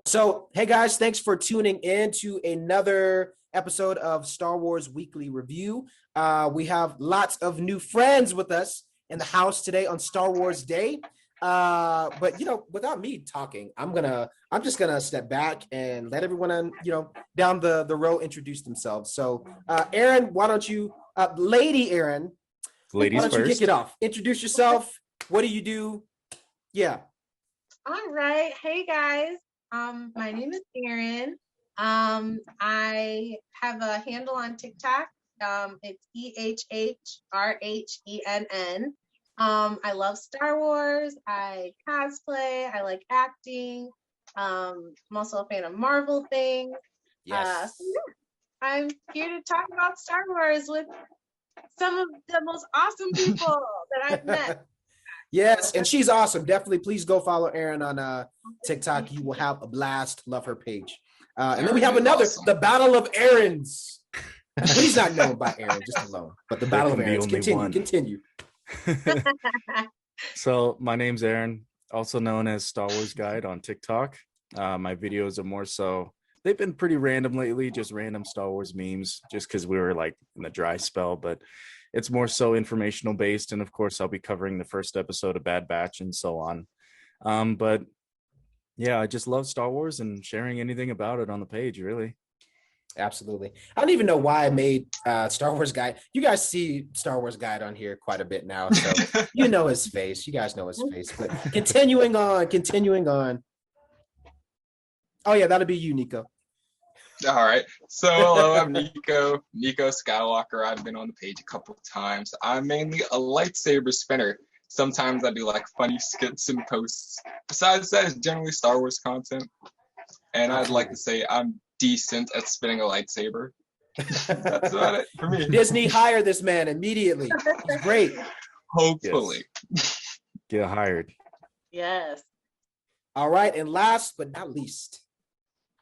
So, hey guys, thanks for tuning in to another episode of Star Wars Weekly Review. We have lots of new friends with us in the house today on Star Wars Day. But without me talking, I'm just gonna step back and let everyone on, down the row introduce themselves. So, Aaron, why don't you, Lady Aaron, why Ladies don't you kick first. it off? Introduce yourself. What do you do? Yeah. All right. Hey guys. My name is Erin. I have a handle on TikTok. It's EHHRHENN. I love Star Wars. I cosplay. I like acting. I'm also a fan of Marvel things. Yes. So yeah, I'm here to talk about Star Wars with some of the most awesome people that I've met. Yes, and she's awesome. Definitely, please go follow Erin on TikTok. You will have a blast. Love her page. And then we have another, awesome. the Battle of Aarons. But he's not known by Aaron, just alone. But the Battle of can be Aarons. only one. Continue. So my name's Aaron, also known as Star Wars Guide on TikTok. My videos are more so, they've been pretty random lately, just random Star Wars memes, just because we were like in the dry spell, but it's more so informational based. And of course, I'll be covering the first episode of Bad Batch and so on. But yeah, I just love Star Wars and sharing anything about it on the page, really. Absolutely. I don't even know why I made Star Wars Guide. You guys see Star Wars Guide on here quite a bit now, so you know his face. You guys know his face. But continuing on. Oh yeah, that'll be you, Nico. All right. So hello, I'm Nico Skywalker. I've been on the page a couple of times. I'm mainly a lightsaber spinner. Sometimes I do like funny skits and posts. Besides that, it's generally Star Wars content. And I'd like to say I'm decent at spinning a lightsaber. That's about it for me. Disney hire this man immediately. He's great. Hopefully. Yes. Get hired. Yes. All right, and last but not least.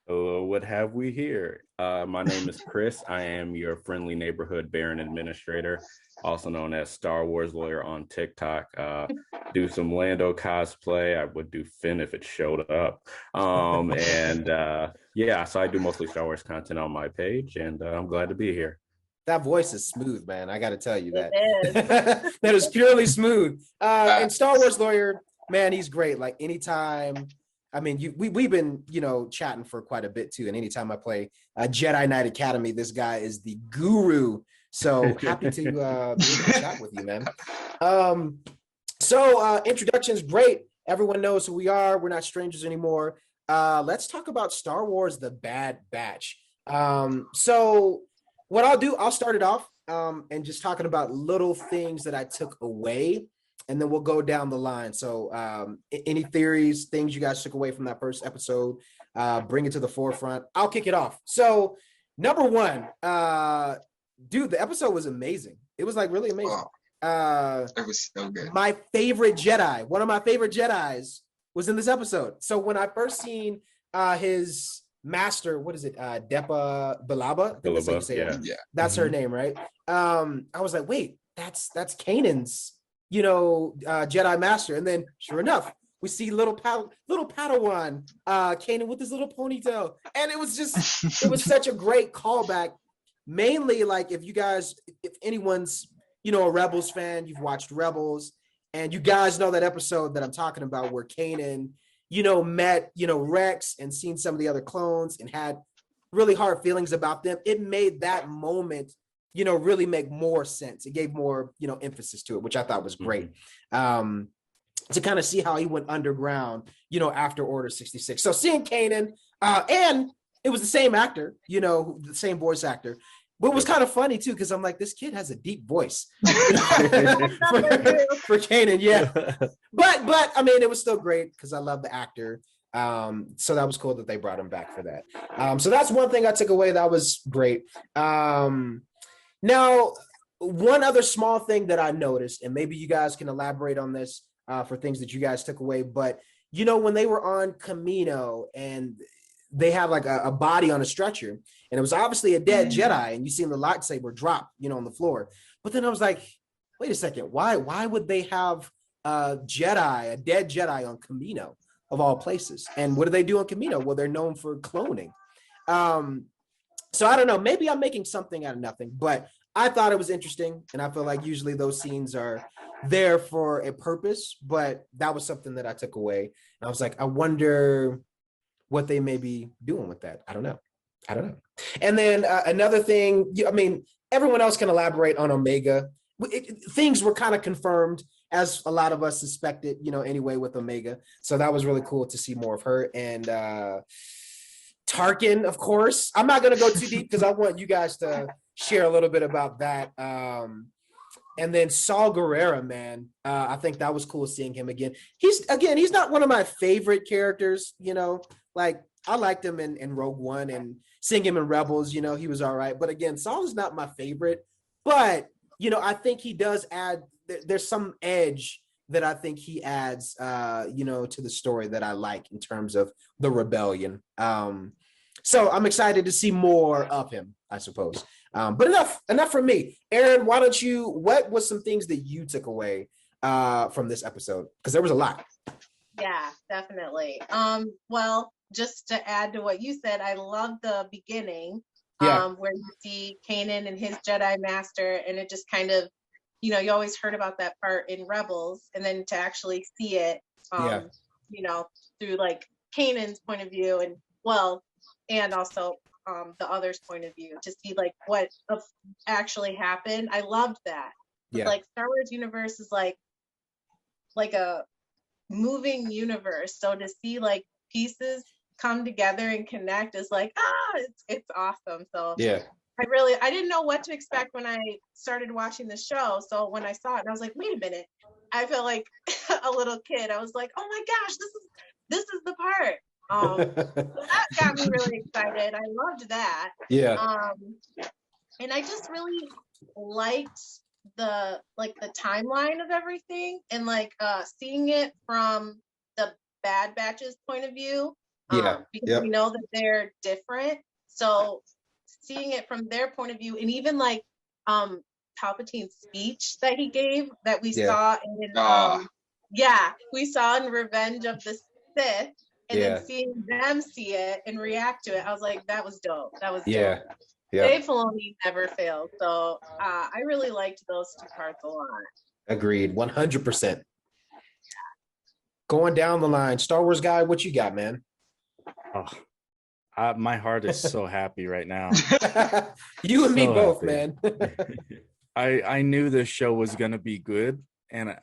What have we here? My name is Chris. I am your friendly neighborhood Baron Administrator, also known as Star Wars Lawyer on TikTok. Do some Lando cosplay. I would do Finn if it showed up. Yeah, so I do mostly Star Wars content on my page, and I'm glad to be here. That voice is smooth, man. I got to tell you that. It is. That is purely smooth. And Star Wars Lawyer, man, he's great. Like anytime. I mean, we've been, chatting for quite a bit too. And anytime I play Jedi Knight Academy, this guy is the guru. So happy to be able to chat with you, man. So introduction's great. Everyone knows who we are. We're not strangers anymore. Let's talk about Star Wars: The Bad Batch. So what I'll do, I'll start it off and just talking about little things that I took away. And then we'll go down the line. So any theories, things you guys took away from that first episode, bring it to the forefront. I'll kick it off. So number one, dude, the episode was amazing. It was like really amazing. It was so good. My favorite Jedi, one of my favorite Jedis was in this episode. So when I first seen his master, what is it? Depa Billaba? Yeah. That's her name, right? I was like, wait, that's Kanan's Jedi Master, and then sure enough, we see little Padawan, Kanan with his little ponytail, and it was such a great callback. Mainly, like if anyone's a Rebels fan, you've watched Rebels, and you guys know that episode that I'm talking about where Kanan, met Rex and seen some of the other clones and had really hard feelings about them. It made that moment really make more sense. It gave more, emphasis to it, which I thought was great. To kind of see how he went underground, after Order 66. So seeing Kanan, and it was the same actor, the same voice actor. But it was kind of funny too, because I'm like, this kid has a deep voice for Kanan, yeah. But I mean, it was still great because I love the actor. So that was cool that they brought him back for that. So that's one thing I took away that was great. Now, one other small thing that I noticed, and maybe you guys can elaborate on this for things that you guys took away, but when they were on Camino and they have like a body on a stretcher, and it was obviously a dead Jedi, and you seen the lightsaber drop, on the floor. But then I was like, wait a second, why would they have a dead Jedi on Camino? of all places. And what do they do on Camino? Well, they're known for cloning. So I don't know, maybe I'm making something out of nothing, but I thought it was interesting. And I feel like usually those scenes are there for a purpose, but that was something that I took away. And I was like, I wonder what they may be doing with that. I don't know. And then another thing, I mean, everyone else can elaborate on Omega. Things were kind of confirmed, as a lot of us suspected, anyway, with Omega. So that was really cool to see more of her. And Tarkin, of course. I'm not going to go too deep because I want you guys to share a little bit about that. And then Saul Guerrero, man, I think that was cool seeing him again. He's not one of my favorite characters, like I liked him in Rogue One, and seeing him in Rebels, he was all right. But again, Saul is not my favorite, but I think he does add, there's some edge that I think he adds, to the story that I like in terms of the rebellion. So I'm excited to see more of him, I suppose. But enough from me. Aaron, what was some things that you took away from this episode? Because there was a lot. Yeah, definitely. Well, just to add to what you said, I love the beginning, where you see Kanan and his Jedi Master, and it just kind of, you always heard about that part in Rebels, and then to actually see it, through like Kanan's point of view, and also the other's point of view, to see like what actually happened. I loved that. Yeah. Like Star Wars universe is like a moving universe. So to see like pieces come together and connect is like, it's awesome. So yeah. I didn't know what to expect when I started watching the show. So when I saw it, I was like, wait a minute. I felt like a little kid. I was like, oh my gosh, this is the part. So that got me really excited. I loved that. Yeah. And I just really liked the timeline of everything, and seeing it from the Bad Batch's point of view. Because we know that they're different. So seeing it from their point of view, and even Palpatine's speech that he gave, that we saw in we saw in Revenge of the Sith, and then seeing them see it and react to it, I was like, that was dope. That was dope. Dave Filoni never failed. So I really liked those two parts a lot. Agreed, 100%. Going down the line, Star Wars guy, what you got, man? My heart is so happy right now. You and me both, man. I knew this show was going to be good, and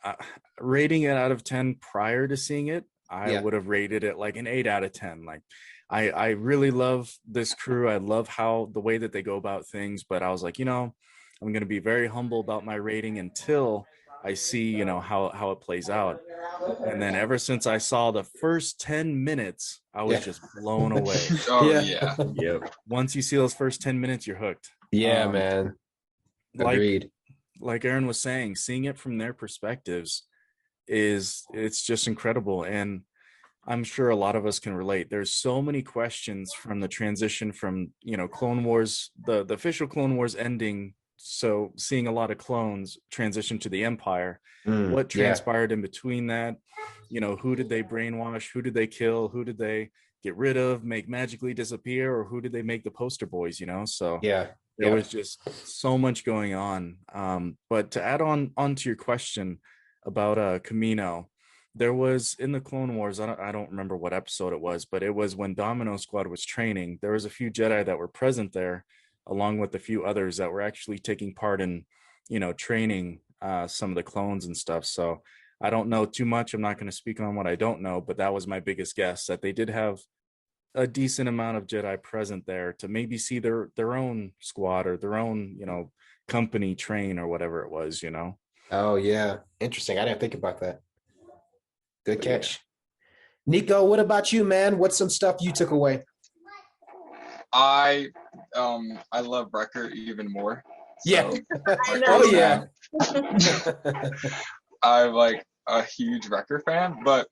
rating it out of 10 prior to seeing it, I would have rated it like an 8 out of 10. Like I really love this crew. I love the way that they go about things, but I was like, I'm going to be very humble about my rating until I see, how it plays out. And then ever since I saw the first 10 minutes, I was just blown away. Yep. Once you see those first 10 minutes, you're hooked. Yeah, man. Agreed. Like Aaron was saying, seeing it from their perspectives it's just incredible. And I'm sure a lot of us can relate. There's so many questions from the transition from, Clone Wars, the official Clone Wars ending. So seeing a lot of clones transition to the Empire, what transpired in between that, who did they brainwash? Who did they kill? Who did they get rid of, make magically disappear? Or who did they make the poster boys, So there was just so much going on. But to add on to your question about Camino, there was in the Clone Wars, I don't remember what episode it was, but it was when Domino Squad was training. There was a few Jedi that were present there, along with a few others that were actually taking part in, training some of the clones and stuff. So I don't know too much. I'm not going to speak on what I don't know, but that was my biggest guess, that they did have a decent amount of Jedi present there to maybe see their own squad or their own, company train or whatever it was, Oh, yeah. Interesting. I didn't think about that. Good catch. Nico, what about you, man? What's some stuff you took away? I love Wrecker even more. So, oh yeah. I'm like a huge Wrecker fan, but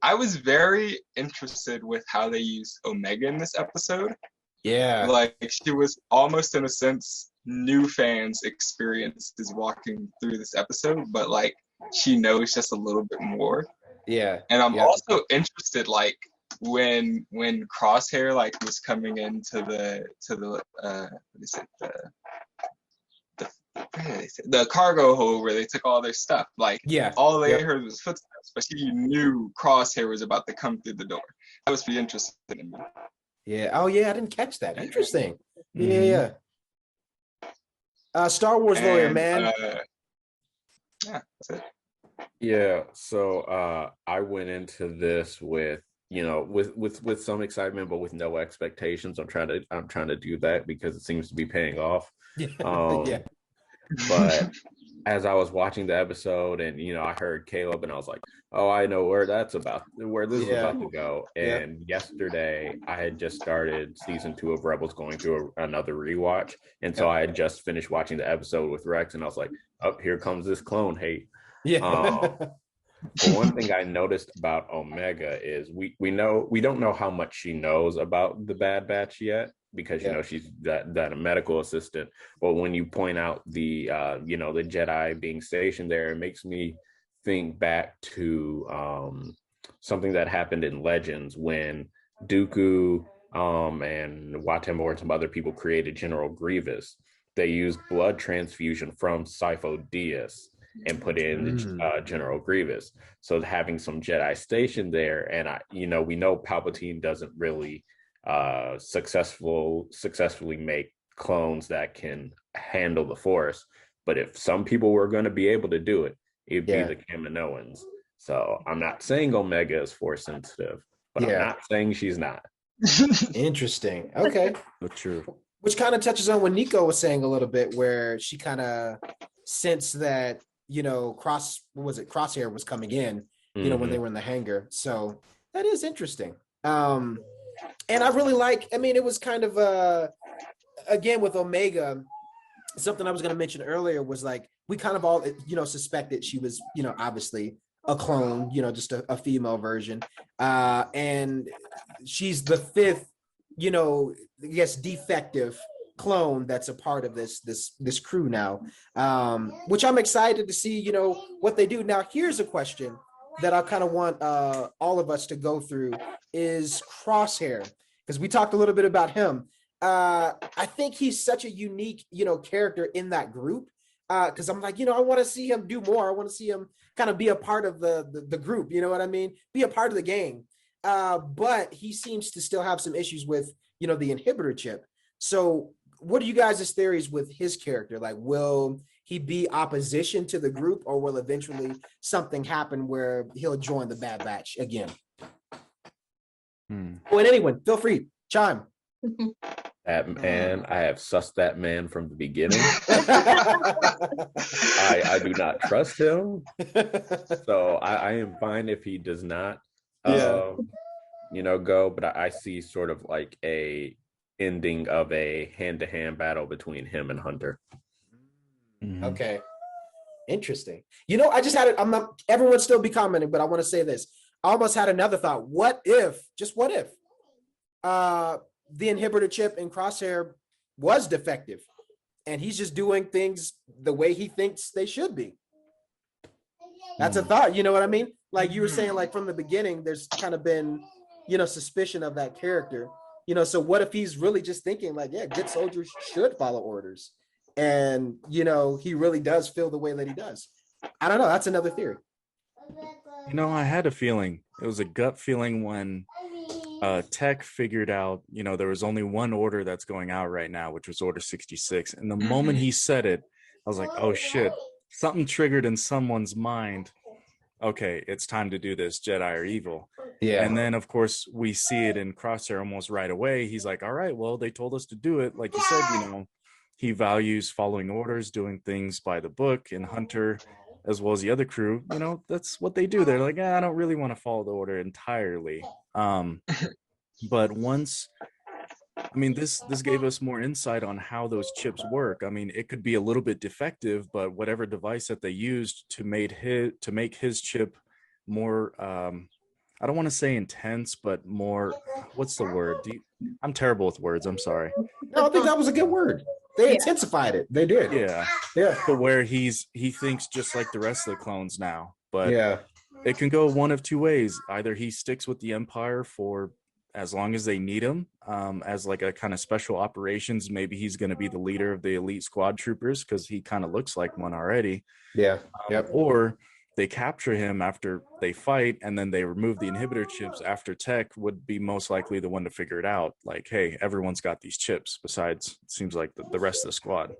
I was very interested with how they used Omega in this episode. Yeah. Like she was almost in a sense new fans' experiences walking through this episode, but like she knows just a little bit more. Yeah. And I'm Yeah. also interested, like when Crosshair like was coming into the what is it, the cargo hold where they took all their stuff. Like Yeah. all they Yep. heard was footsteps, but she knew Crosshair was about to come through the door. That was pretty interesting to me. Yeah. Oh yeah, I didn't catch that. Interesting. Yeah, Mhm. yeah. Star Wars lawyer, And man. yeah, that's it. Yeah, so I went into this with, you know, with some excitement, but with no expectations. I'm trying to do that because it seems to be paying off. Yeah. Yeah. Um, but as I was watching the episode, and you know, I heard Caleb, and I was like, "Oh, I know where this is Yeah. about to go." Yeah. And yesterday, I had just started season 2 of Rebels, going through another rewatch, and so Yep. I had just finished watching the episode with Rex, and I was like, "Oh, here comes this clone hate." Yeah. But one thing I noticed about Omega is we don't know how much she knows about the Bad Batch yet, because you Yeah. know she's that a medical assistant. But when you point out the you know, the Jedi being stationed there, it makes me think back to something that happened in Legends when Dooku and Watemo and some other people created General Grievous. They used blood transfusion from Sifo Dyas and put in General Grievous. So having some Jedi stationed there, and you know, we know Palpatine doesn't really successfully make clones that can handle the Force. But if some people were going to be able to do it, it'd be Yeah. the Kaminoans. So I'm not saying Omega is Force sensitive, but I'm Yeah. not saying she's not. Interesting. Okay. So true. Which kind of touches on what Nico was saying a little bit, where she kind of sensed that, you know, Crosshair was coming in, you know, when they were in the hangar. So that is interesting. And I really I mean, it was kind of again with Omega, something I was going to mention earlier was like, we kind of all, you know, suspected she was, you know, obviously a clone, you know, just a female version. And she's the 5th, you know, I guess defective clone that's a part of this crew now, which I'm excited to see, you know, what they do. Now, here's a question that I kind of want all of us to go through is Crosshair, because we talked a little bit about him. I think he's such a unique, you know, character in that group. Because I'm like, you know, I want to see him do more. I want to see him kind of be a part of the group. You know what I mean? Be a part of the gang. But he seems to still have some issues with, you know, the inhibitor chip. So what are you guys' theories with his character? Like, will he be opposition to the group, or will eventually something happen where he'll join the Bad Batch again? Oh, and anyone, feel free, chime. That man, I have sussed that man from the beginning. I do not trust him. So I am fine if he does not you know, go, but I see sort of like a ending of a hand-to-hand battle between him and Hunter. Okay. Interesting. You know, I just had it. I'm not, everyone still be commenting, but I want to say this. I almost had another thought. What if the inhibitor chip in Crosshair was defective and he's just doing things the way he thinks they should be? That's a thought. You know what I mean? Like you were saying, like from the beginning, there's kind of been, you know, suspicion of that character. You know, so what if he's really just thinking like, yeah, good soldiers should follow orders. And, you know, he really does feel the way that he does. I don't know. That's another theory. You know, I had a feeling. It was a gut feeling when Tech figured out, you know, there was only one order that's going out right now, which was Order 66. And the moment he said it, I was like, oh shit, something triggered in someone's mind. Okay, it's time to do this. Jedi are evil. Yeah. And then, of course, we see it in Crosshair almost right away. He's like, all right, well, they told us to do it. Like you said, you know, he values following orders, doing things by the book. And Hunter, as well as the other crew, you know, that's what they do. They're like, I don't really want to follow the order entirely. But once, I mean, this gave us more insight on how those chips work. I mean, it could be a little bit defective, but whatever device that they used to make his chip more, I don't want to say intense, but more, what's the word? I'm terrible with words. I'm sorry. No, I think that was a good word. They intensified it. They did. Yeah. Yeah. But where he thinks just like the rest of the clones now. But yeah. it can go one of two ways. Either he sticks with the Empire for as long as they need him, as like a kind of special operations. Maybe he's going to be the leader of the elite squad troopers because he kind of looks like one already. Yeah. Yep. Or they capture him after they fight and then they remove the inhibitor chips after Tech would be most likely the one to figure it out. Like, hey, everyone's got these chips besides, it seems like the rest of the squad.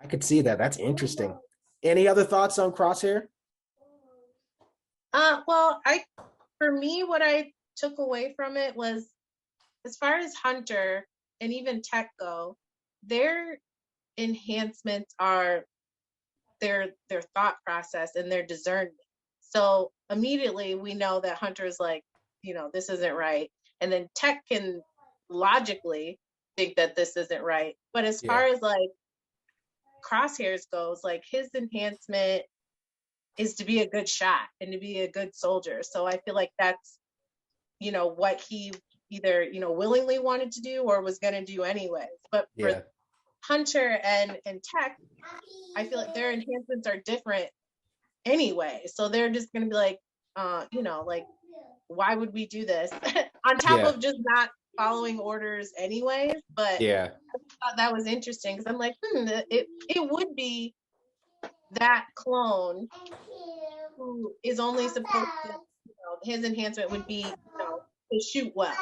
I could see that. That's interesting. Any other thoughts on Crosshair? Well, for me, what I took away from it was, as far as Hunter and even Tech go, their enhancements are their thought process and their discernment. So immediately we know that Hunter is like, this isn't right. And then Tech can logically think that this isn't right. But as far as like Crosshairs goes, like his enhancement is to be a good shot and to be a good soldier. So I feel like that's, what he either, willingly wanted to do or was going to do anyways. But for Hunter and Tech, I feel like their enhancements are different anyway. So they're just going to be like, like, why would we do this? On top of just not following orders anyways. But I thought that was interesting because I'm like, it would be that clone who is only supposed to, his enhancement would be, to shoot well.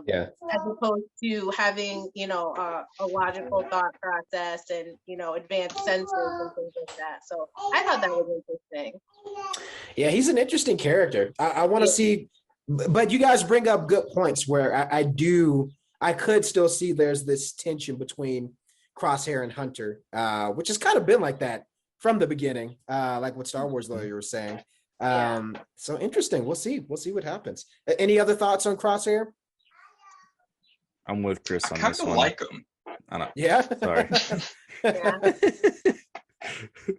As opposed to having, a logical thought process and, advanced senses and things like that. So I thought that was interesting. Yeah, he's an interesting character. I want to see, but you guys bring up good points where I could still see there's this tension between Crosshair and Hunter, which has kind of been like that from the beginning, like what Star Wars Lawyer was saying. So interesting. We'll see what happens. Any other thoughts on Crosshair? I'm with Chris on I this kind of one. like him. I don't. Yeah. Sorry.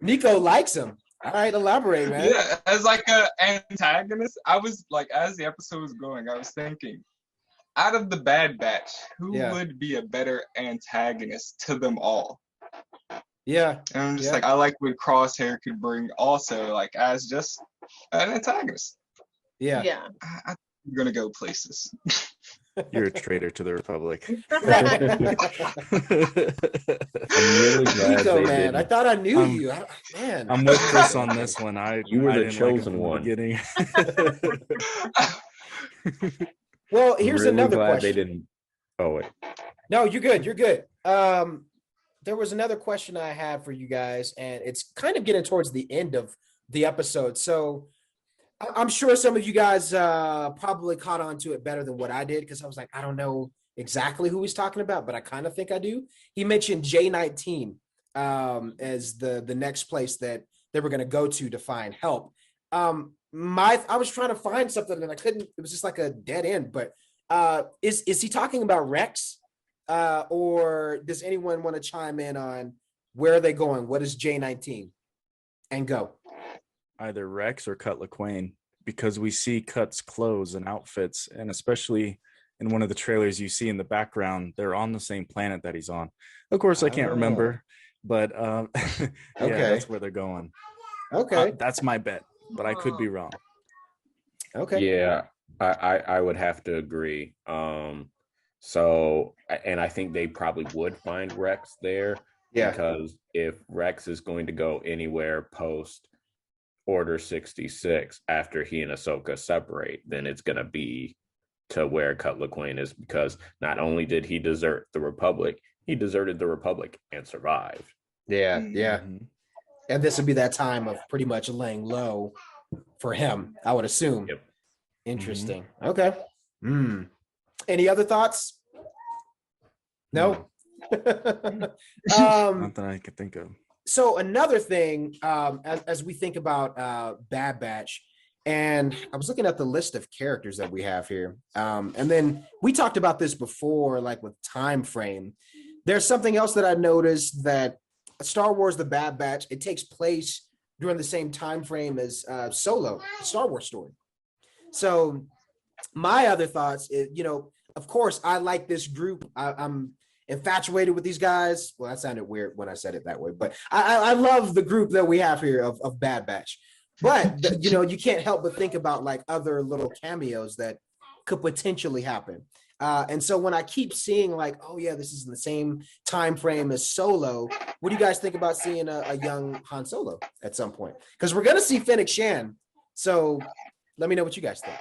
Nico likes him. All right, elaborate, man. Yeah, as like an antagonist, I was like, as the episode was going, I was thinking, out of the Bad Batch, who would be a better antagonist to them all? Yeah. And I'm just like, I like what Crosshair could bring also, like, as just an antagonist. Yeah. I'm gonna go places. You're a traitor to the Republic. I'm really glad Nico, they man, didn't. I thought I knew you. Man, I'm with Chris on this one. You were I the didn't chosen like it from the beginning. well, here's really another glad question. They didn't. Oh wait. No, you're good. You're good. There was another question I had for you guys, and it's kind of getting towards the end of the episode. So I'm sure some of you guys probably caught on to it better than what I did, because I was like, I don't know exactly who he's talking about, but I kind of think I do. He mentioned J19 as the next place that they were going to go to find help. I was trying to find something and I couldn't. It was just like a dead end. But is he talking about Rex, or does anyone want to chime in on where are they going? What is J19? And go. Either Rex or Cut LaQuaine, because we see Cut's clothes and outfits, and especially in one of the trailers you see in the background, they're on the same planet that he's on. Of course, I can't remember, but Okay. that's where they're going. Okay. That's my bet, but I could be wrong. Okay. Yeah, I would have to agree. So, and I think they probably would find Rex there. Yeah. Because if Rex is going to go anywhere post Order 66 after he and Ahsoka separate, then it's going to be to where Cut LaQuaine is, because not only did he desert the Republic, he deserted the Republic and survived. Yeah. Mm-hmm. And this would be that time of pretty much laying low for him, I would assume. Yep. Interesting. Okay. Any other thoughts? No. Not that I can think of. So another thing, as we think about Bad Batch, and I was looking at the list of characters that we have here, and then we talked about this before, like with time frame. There's something else that I noticed, that Star Wars: The Bad Batch, it takes place during the same time frame as Solo, the Star Wars story. So my other thoughts is, of course, I like this group. I'm infatuated with these guys. Well, that sounded weird when I said it that way, but I love the group that we have here of Bad Batch. But you can't help but think about like other little cameos that could potentially happen. And so when I keep seeing like, oh yeah, this is in the same time frame as Solo, what do you guys think about seeing a young Han Solo at some point? Because we're gonna see Fennec Shan. So let me know what you guys think.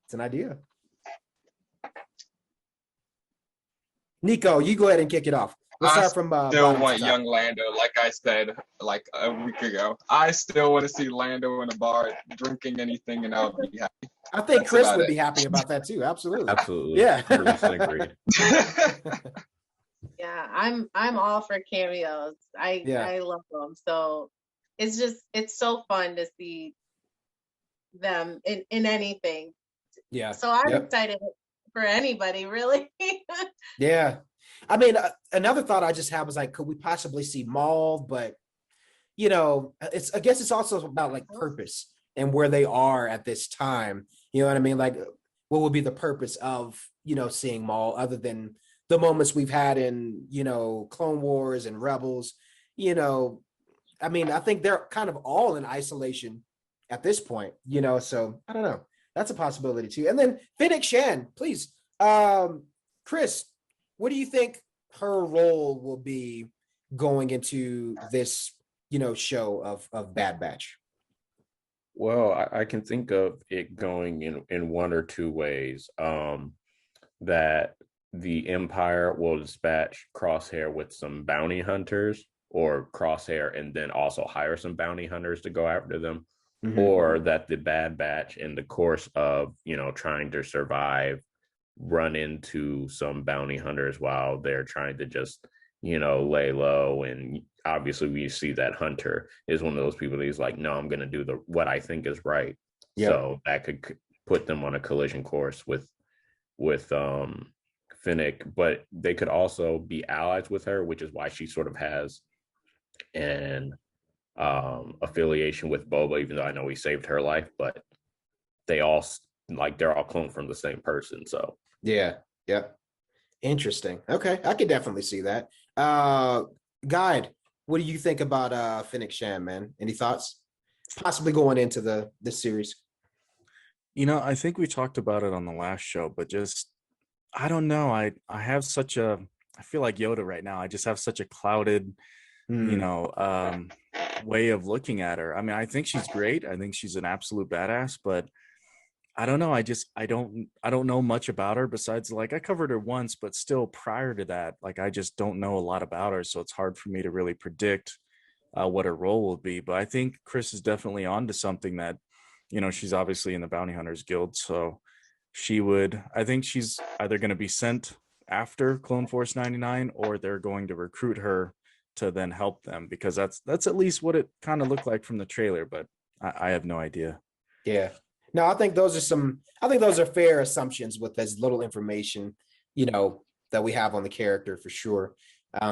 It's an idea. Nico, you go ahead and kick it off. We'll start from still bottom want to top. young Lando, like I said like a week ago. I still want to see Lando in a bar drinking anything, and I would be happy. I think That's Chris about would it. be happy about that too. Absolutely. Absolutely. Yeah. 100% agreed. Yeah, I'm all for cameos. I love them. So it's so fun to see them in anything. Yeah. So I'm Yep. excited for anybody, really. Yeah. I mean, another thought I just had was like, could we possibly see Maul? But I guess it's also about like purpose and where they are at this time. You know what I mean? Like, what would be the purpose of seeing Maul other than the moments we've had in Clone Wars and Rebels? I mean, I think they're kind of all in isolation at this point. So I don't know. That's a possibility too. And then Fennec Shan, please, Chris, what do you think her role will be going into this show of Bad Batch? Well, I can think of it going in one or two ways. That the Empire will dispatch Crosshair with some bounty hunters, or Crosshair and then also hire some bounty hunters to go after them, or that the Bad Batch, in the course of trying to survive, run into some bounty hunters while they're trying to just lay low. And obviously we see that Hunter is one of those people that he's like, no, I'm going to do what I think is right. Yep. So that could put them on a collision course with Fennec, but they could also be allies with her, which is why she sort of has an affiliation with Boba, even though I know he saved her life, but they're all cloned from the same person. So yeah. Interesting. Okay, I could definitely see that. Guide, what do you think about Fennec Shan, man? Any thoughts? Possibly going into this series. I think we talked about it on the last show, but just I don't know. I feel like Yoda right now. I just have such a clouded, way of looking at her. I mean, I think she's great. I think she's an absolute badass, but I don't know. I don't know much about her besides like I covered her once, but still prior to that, like I just don't know a lot about her. So it's hard for me to really predict what her role will be. But I think Chris is definitely onto something that, she's obviously in the Bounty Hunters Guild. So I think she's either going to be sent after Clone Force 99, or they're going to recruit her to then help them, because that's at least what it kind of looked like from the trailer. But I have no idea. Yeah. No, I think those are fair assumptions with as little information, that we have on the character for sure.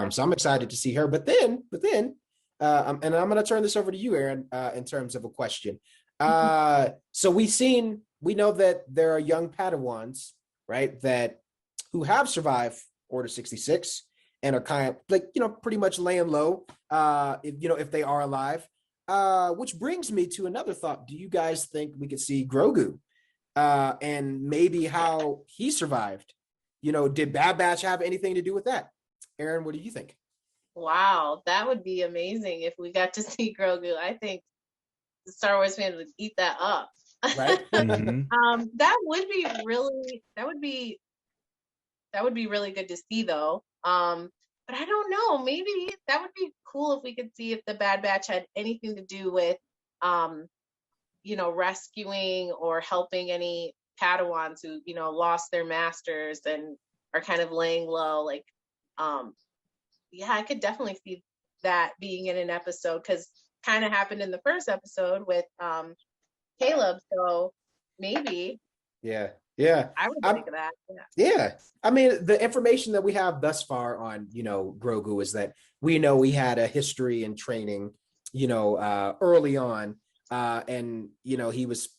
So I'm excited to see her. But then, and I'm going to turn this over to you, Aaron, in terms of a question. So we know that there are young Padawans, right, who have survived Order 66 and are kind of like, pretty much laying low, if they are alive. Which brings me to another thought. Do you guys think we could see Grogu and maybe how he survived? Did Bad Batch have anything to do with that? Aaron, what do you think? Wow, that would be amazing if we got to see Grogu. I think the Star Wars fans would eat that up. Right? Mm-hmm. That would be really good to see though. But I don't know, maybe that would be cool if we could see if the Bad Batch had anything to do with, rescuing or helping any Padawans who, lost their masters and are kind of laying low. Like, I could definitely see that being in an episode, because kind of happened in the first episode with Caleb. So maybe. Yeah. I would like that. Yeah. I mean, the information that we have thus far on, Grogu is that we know he had a history and training, early on. And, he was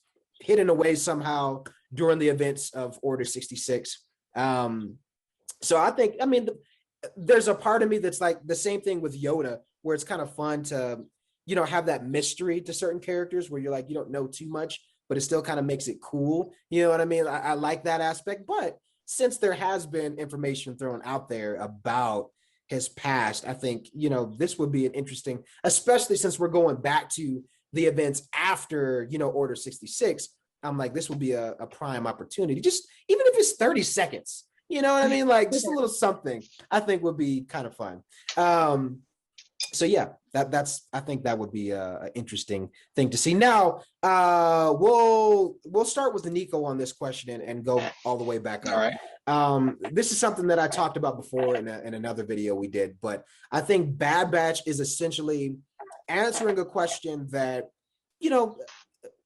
hidden away somehow during the events of Order 66. So I think, there's a part of me that's like the same thing with Yoda, where it's kind of fun to, have that mystery to certain characters where you're like, you don't know too much, but it still kind of makes it cool. You know what I mean? I like that aspect. But since there has been information thrown out there about his past, I think, this would be an interesting, especially since we're going back to the events after, Order 66. I'm like, this will be a prime opportunity. Just even if it's 30 seconds, you know what I mean? Like just a little something I think would be kind of fun. So yeah, I think that would be an interesting thing to see. Now, we'll start with Nico on this question and go all the way back up. All right. This is something that I talked about before in another video we did, but I think Bad Batch is essentially answering a question that,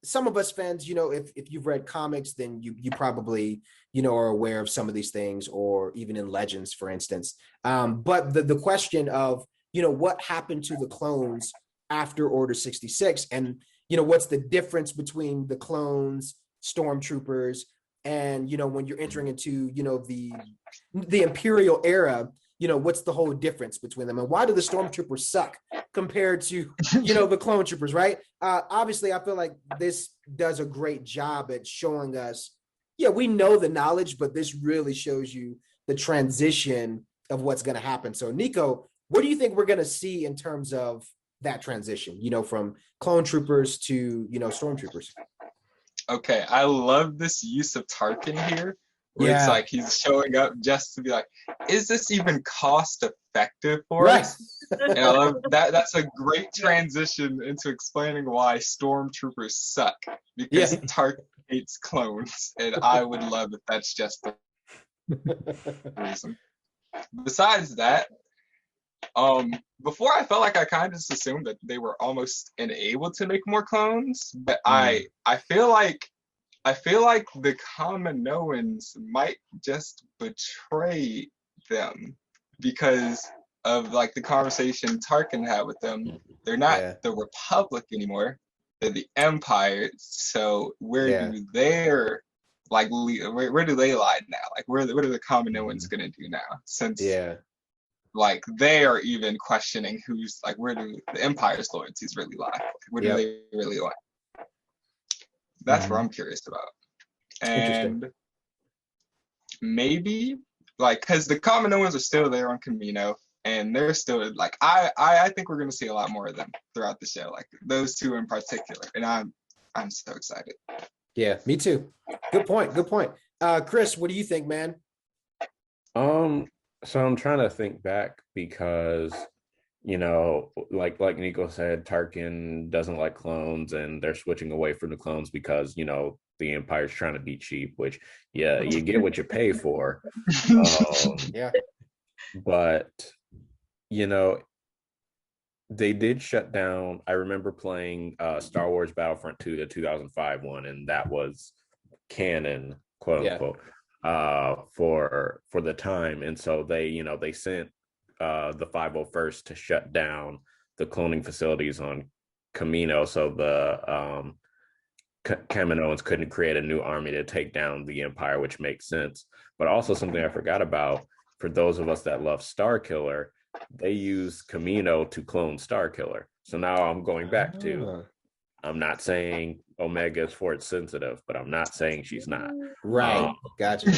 some of us fans, if you've read comics, then you probably, are aware of some of these things, or even in Legends, for instance. But the question of, what happened to the clones after Order 66, and, what's the difference between the clones, stormtroopers, and, when you're entering into, the Imperial era, what's the whole difference between them, and why do the stormtroopers suck compared to, the clone troopers, right? Obviously, I feel like this does a great job at showing us, we know the knowledge, but this really shows you the transition of what's going to happen. So, Nico, what do you think we're going to see in terms of that transition, from clone troopers to, stormtroopers? Okay, I love this use of Tarkin here, where it's like he's showing up just to be like, is this even cost effective for us? And I love that. That's a great transition into explaining why stormtroopers suck, because Tarkin hates clones, and I would love if that's just the reason. Besides that, before I felt like I kind of just assumed that they were almost unable to make more clones, but I feel like the Kaminoans might just betray them because of like the conversation Tarkin had with them. They're not the Republic anymore; they're the Empire. So where do their where do they lie now? Like what are the Kaminoans gonna do now? Since like they are even questioning who's like, where do the Empire's loyalties really lie? Where do they really lie? That's what I'm curious about. And maybe like, because the Kaminoans are still there on Camino, and they're still like, I think we're gonna see a lot more of them throughout the show, like those two in particular, and I'm so excited. Yeah, me too. Good point. Chris, what do you think, man? So I'm trying to think back because, like Nico said, Tarkin doesn't like clones, and they're switching away from the clones because, the Empire's trying to be cheap, which, you get what you pay for. But, they did shut down. I remember playing Star Wars Battlefront 2, the 2005 one, and that was canon, quote unquote. For the time, and so they sent the 501st to shut down the cloning facilities on Camino, so the Kaminoans couldn't create a new army to take down the Empire, which makes sense. But also something I forgot about, for those of us that love Starkiller, they use Camino to clone Starkiller. So now I'm going back to, I'm not saying Omega is force sensitive, but I'm not saying she's not. Right. Gotcha.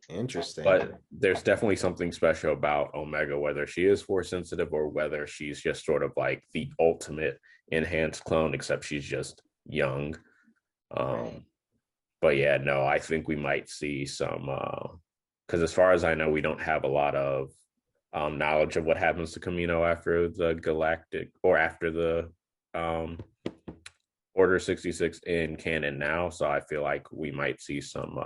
Interesting. But there's definitely something special about Omega, whether she is force sensitive or whether she's just sort of like the ultimate enhanced clone, except she's just young. But yeah, no, I think we might see some, because as far as I know, we don't have a lot of knowledge of what happens to Camino after the galactic, or after the Order 66 in canon now. So I feel like we might see some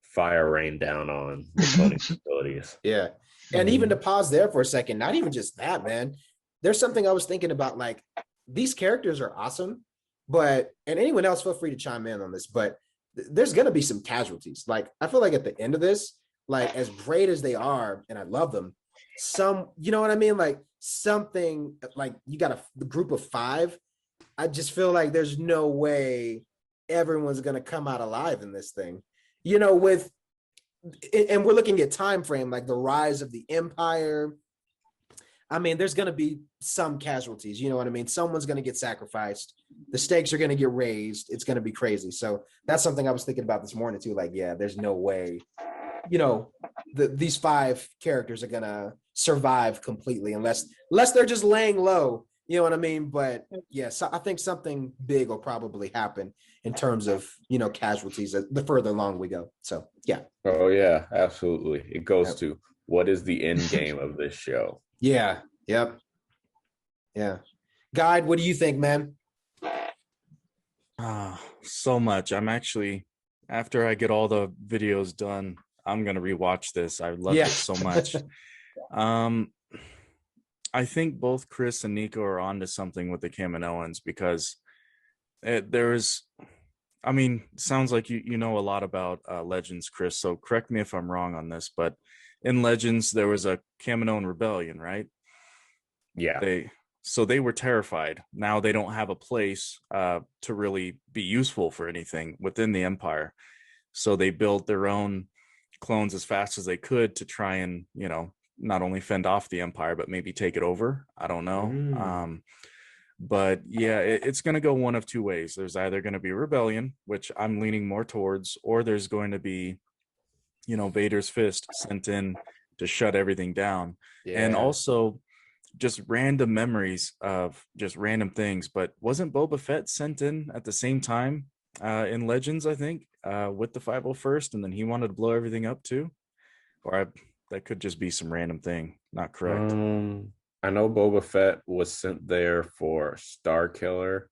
fire rain down on the cloning facilities. Yeah. And even to pause there for a second, not even just that, man. There's something I was thinking about, like, these characters are awesome, but, and anyone else feel free to chime in on this, but there's going to be some casualties. Like, I feel like at the end of this, like, as great as they are, and I love them, you know what I mean? Like, something, like, you got a group of 5. I just feel like there's no way everyone's going to come out alive in this thing, and we're looking at time frame, like the rise of the Empire. I mean, there's going to be some casualties. You know what I mean? Someone's going to get sacrificed. The stakes are going to get raised. It's going to be crazy. So that's something I was thinking about this morning too. Like, yeah, there's no way, you know, these 5 characters are going to survive completely unless they're just laying low. You know what I mean? But yeah, so I think something big will probably happen in terms of, you know, casualties the further along we go. So yeah. Oh yeah, absolutely. It goes Yep. to what is the end game of this show? Yeah. Yep. Yeah. Guide, what do you think, man? So much. I'm actually, after I get all the videos done, I'm gonna rewatch this. I loved Yeah. it so much. I think both Chris and Nico are onto something with the Kaminoans because I mean, sounds like you know a lot about Legends, Chris. So correct me if I'm wrong on this, but in Legends there was a Kaminoan rebellion, right? Yeah. They were terrified. Now they don't have a place to really be useful for anything within the Empire. So they built their own clones as fast as they could to try and, you know, not only fend off the Empire, but maybe take it over. I don't know. But yeah, it's going to go one of two ways. There's either going to be rebellion, which I'm leaning more towards, or there's going to be, you know, Vader's fist sent in to shut everything down. Yeah. And also just random memories of just random things. But wasn't Boba Fett sent in at the same time in Legends, I think, with the 501st, and then he wanted to blow everything up too? That could just be some random thing, not correct. I know Boba Fett was sent there for Star Killer.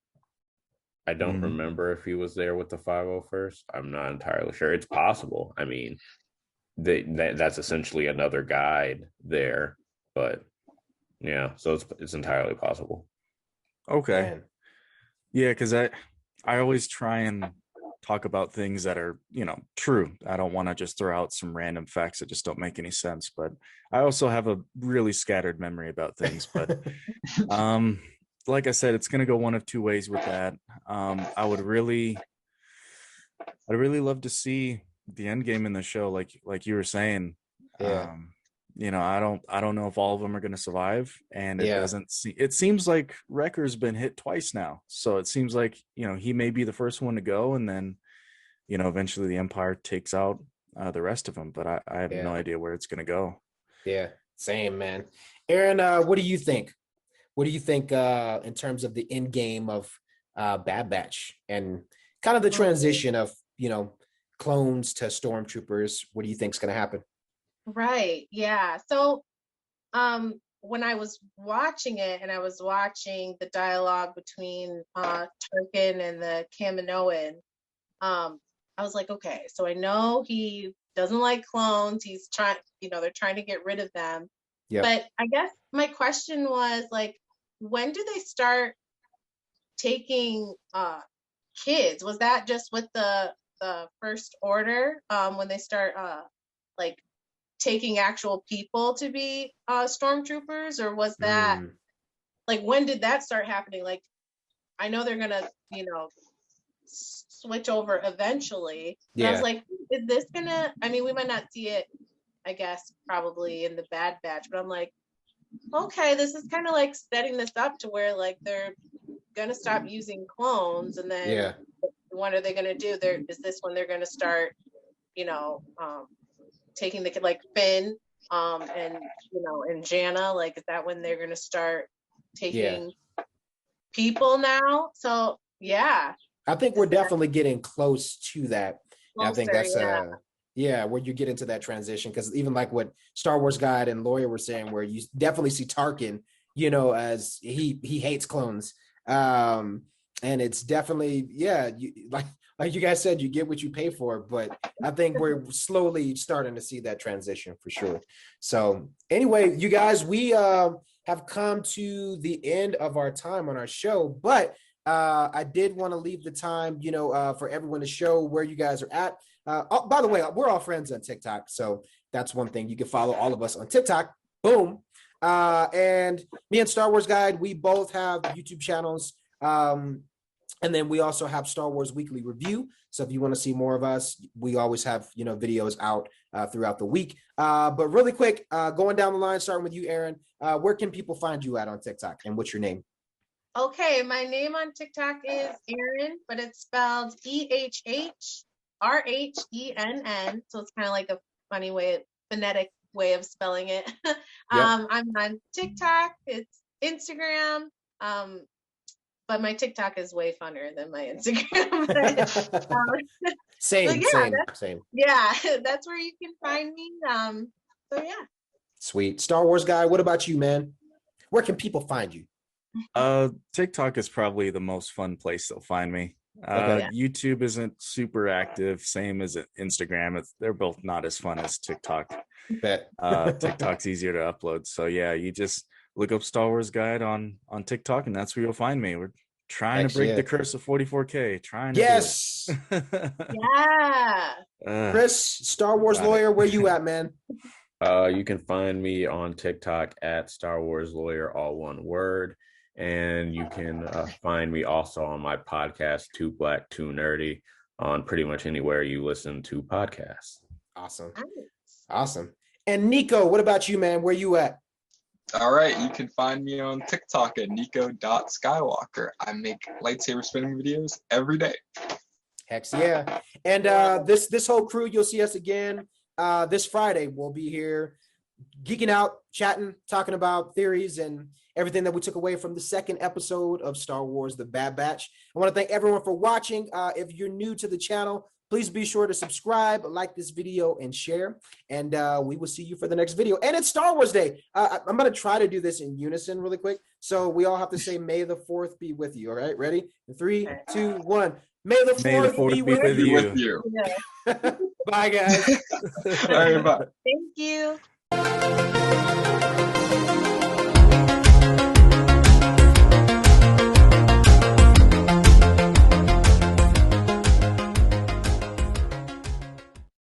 I don't remember if he was there with the 501st. I'm not entirely sure. It's possible. I mean, that's essentially another guide there, but yeah, so it's entirely possible. Okay. Man. Yeah, because I always try and talk about things that are, you know, true. I don't want to just throw out some random facts that just don't make any sense. But I also have a really scattered memory about things. But like I said, it's gonna go one of two ways with that. I'd really love to see the end game in the show, like you were saying. Yeah. You know, I don't know if all of them are going to survive, and Yeah. it seems like Wrecker's been hit twice now, so it seems like, you know, he may be the first one to go, and then, you know, eventually the Empire takes out the rest of them, but I have no idea where it's going to go. Yeah, same, man. Aaron, what do you think? What do you think in terms of the end game of Bad Batch and kind of the transition of, you know, clones to stormtroopers? What do you think is going to happen? Right. Yeah. So when I was watching it and I was watching the dialogue between Tarkin and the Kaminoan, I was like, okay, so I know he doesn't like clones. He's trying, you know, they're trying to get rid of them. Yeah. But I guess my question was like, when do they start taking kids? Was that just with the First Order when they start like taking actual people to be stormtroopers, or was that like, when did that start happening? Like, I know they're gonna, you know, switch over eventually. And I was like, is this gonna, I mean, we might not see it, I guess, probably in the Bad Batch, but I'm like, okay, this is kind of like setting this up to where like they're gonna stop using clones, and then what are they gonna do? Is this when they're gonna start, you know, taking the kid like Finn and, you know, and Jana, like, is that when they're gonna start taking people now? So yeah, I think we're definitely getting close to that. And I think that's where you get into that transition, because even like what Star Wars Guide and Lawyer were saying, where you definitely see Tarkin, you know, as he hates clones. And it's definitely, like you guys said, you get what you pay for, but I think we're slowly starting to see that transition for sure. So anyway, you guys, we have come to the end of our time on our show, but I did want to leave the time, you know, for everyone to show where you guys are at. Oh, by the way, we're all friends on TikTok, so that's one thing. You can follow all of us on TikTok. Boom. And me and Star Wars Guide, we both have YouTube channels. And then we also have Star Wars Weekly Review. So if you want to see more of us, we always have, videos out throughout the week. But really quick, going down the line, starting with you, Aaron, where can people find you at on TikTok, and what's your name? Okay, my name on TikTok is Erin, but it's spelled EHHRHENN. So it's kind of like a funny phonetic way of spelling it. I'm on TikTok, it's Instagram. But my TikTok is way funner than my Instagram. Same. Yeah, that's where you can find me. So yeah. Sweet. Star Wars guy, what about you, man? Where can people find you? TikTok is probably the most fun place they'll find me. Okay. YouTube isn't super active, same as Instagram. They're both not as fun as TikTok. Bet. TikTok's easier to upload. So yeah, you just look up Star Wars Guide on TikTok, and that's where you'll find me. We're trying to break the curse of 44K. Trying to yes. Yeah. Chris, Star Wars Lawyer, where you at, man? You can find me on TikTok at Star Wars Lawyer, all one word. And you can find me also on my podcast, Too Black, Too Nerdy, on pretty much anywhere you listen to podcasts. Awesome. And Nico, what about you, man? Where you at? All right, you can find me on TikTok at nico.skywalker. I make lightsaber spinning videos every day. Heck yeah. And this whole crew, you'll see us again this Friday. We'll be here geeking out, chatting, talking about theories and everything that we took away from the second episode of Star Wars: The Bad Batch. I want to thank everyone for watching. If you're new to the channel, please be sure to subscribe, like this video, and share. And we will see you for the next video. And it's Star Wars Day. I'm going to try to do this in unison really quick. So we all have to say, May the 4th be with you. All right, ready? 3, 2, 1. May the 4th be with you. Yeah. Bye, guys. All right, bye. Thank you.